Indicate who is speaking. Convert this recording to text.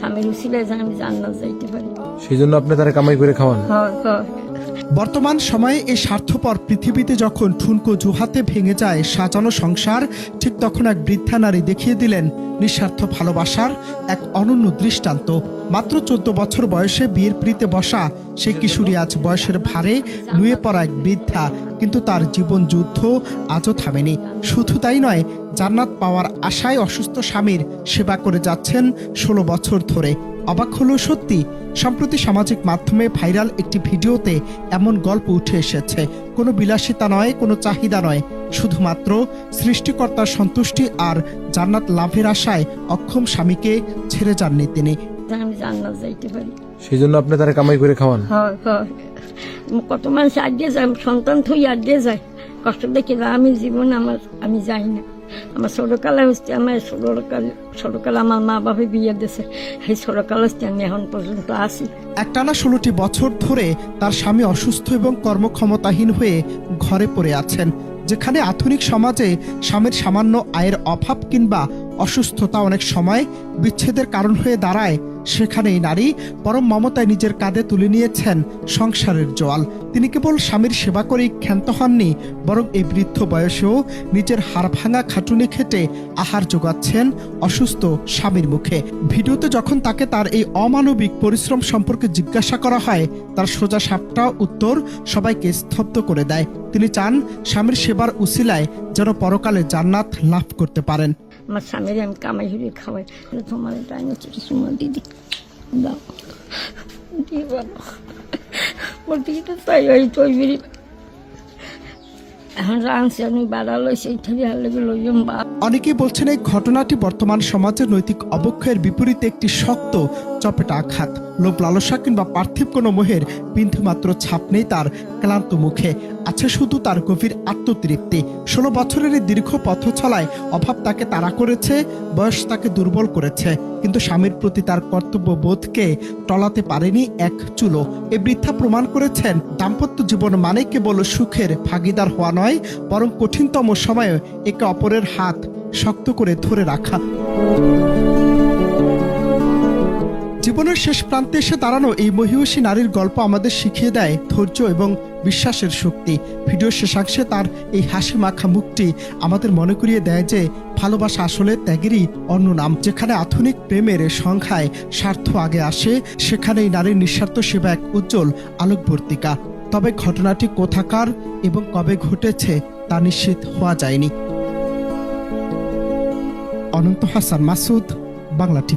Speaker 1: স্বামীর উসিলায় যেন আমি জান্নাত যাইতে পারি।
Speaker 2: সেই জন্য আপনি তারা কামাই করে খাওয়ান।
Speaker 3: বর্তমান সময়ে এই স্বার্থপর পৃথিবীতে যখন ঠুনকো জুহাতে ভেঙে যায় সাজানো সংসার, ঠিক তখন এক বৃদ্ধা নারী দেখিয়ে দিলেন নিঃস্বার্থ ভালোবাসার এক অনন্য দৃষ্টান্ত। মাত্র 14 বছর বয়সে বিয়ের পিঁড়িতে বসা সেই কিশোরী আজ বয়সের ভারে নুয়ে পড়া এক বৃদ্ধা, কিন্তু তার জীবন যুদ্ধ আজও থামেনি। শুধু তাই নয়, জান্নাত পাওয়ার আশায় অসুস্থ স্বামীর সেবা করে যাচ্ছেন 16 বছর ধরে। অবাক হলো সত্যি, সম্প্রতি সামাজিক মাধ্যমে ভাইরাল একটি ভিডিওতে এমন গল্প উঠে এসেছে। কোনো বিলাসিতা নয়, কোনো চাহিদা নয়, শুধুমাত্র সৃষ্টিকর্তার সন্তুষ্টি আর জান্নাত লাভের আশায় অক্ষম স্বামীকে ছেড়ে যাননি তিনি।
Speaker 1: আমি জান্নাত যাইতে পারি।
Speaker 2: সেই জন্য আপনি তারা কামাই করে খাওয়ান।
Speaker 1: কত মানুষ আগে যায়, সন্তান থই আগে যায়, কষ্ট দেখে আমি জীবন আমি যাই না। আমার ছোটকালে হচ্ছে, আমার ছোটকালে আমার মা বাবা বিয়ে দিয়েছে, সেই ছোটকাল হচ্ছে আমি এখন পর্যন্ত আছি।
Speaker 3: একটানা 16টি বছর ধরে তার স্বামী অসুস্থ এবং কর্মক্ষমতাহীন হয়ে ঘরে পড়ে আছেন। যেখানে আধুনিক সমাজে স্বামীর সামান্য আয়ের অভাব কিংবা অসুস্থতা অনেক সময় বিচ্ছেদের কারণ হয়ে দাঁড়ায়, সেখানেই নারী পরম মমতায় নিজের কাঁধে তুলে নিয়েছেন সংসারের জোয়াল। তিনি কেবল স্বামীর সেবা করেই ক্ষান্ত হননি, বরং এই বৃদ্ধ বয়সেও নিজের হাড় ভাঙা খাটুনি খেটে আহার যোগাচ্ছেন অসুস্থ স্বামীর মুখে। ভিডিওতে যখন তাকে তার এই অমানবিক পরিশ্রম সম্পর্কে জিজ্ঞাসা করা হয়, তার সোজা সাপটা উত্তর সবাইকে স্তব্ধ করে দেয়। তিনি চান স্বামীর সেবার উসিলায় যেন পরকালে জান্নাত লাভ করতে পারেন।
Speaker 1: আমার স্বামীর আমি কামাই হয়ে খাওয়াই, তোমার টাইম হচ্ছে কিছু দিদি দাও দিয়ে বাবা বলতে কি তাই ওই তৈরি এখন রাঁধছি আমি বাড়ালো সেইটাই হারলে লইম বা।
Speaker 3: অনেকেই বলছেন এই ঘটনাটি বর্তমান সমাজের নৈতিক অবক্ষয়ের বিপরীতে একটি শক্ত চপেটা আঘাত। লোভ লালসা কিংবা পার্থিব কোনো মোহের বিন্দুমাত্র ছাপ নেই তার ক্লান্ত মুখে, আছে শুধু তার গভীর আত্মতৃপ্তি। 16 বছরের এই দীর্ঘ পথ চলায় অভাব তাকে তাড়া করেছে, বয়স তাকে দুর্বল করেছে, কিন্তু স্বামীর প্রতি তার কর্তব্য বোধকে টলাতে পারেনি এক চুলো। এই বৃদ্ধা প্রমাণ করেছেন দাম্পত্য জীবন মানে কেবল সুখের ভাগিদার হওয়া নয়, বরং কঠিনতম সময়ে একে অপরের হাত শক্ত করে ধরে রাখা। জীবনের শেষ প্রান্তে এসে দাঁড়ানো এই মহিষী নারীর গল্প আমাদের শিখিয়ে দেয় ধৈর্য এবং বিশ্বাসের শক্তি। ভিডিও শেষাংশে তার এই হাসি মাখা মুখটি আমাদের মনে করিয়ে দেয় যে ভালোবাসা আসলে ত্যাগেরই অন্য নাম। যেখানে আধুনিক প্রেমের সংখ্যায় স্বার্থ আগে আসে, সেখানেই নারীর নিঃস্বার্থ সেবা এক উজ্জ্বল আলোকবর্তিকা। তবে ঘটনাটি কোথাকার এবং কবে ঘটেছে তা নিশ্চিত হওয়া যায়নি। অনন্ত হাসান মাসুদ, বাংলা টিভি।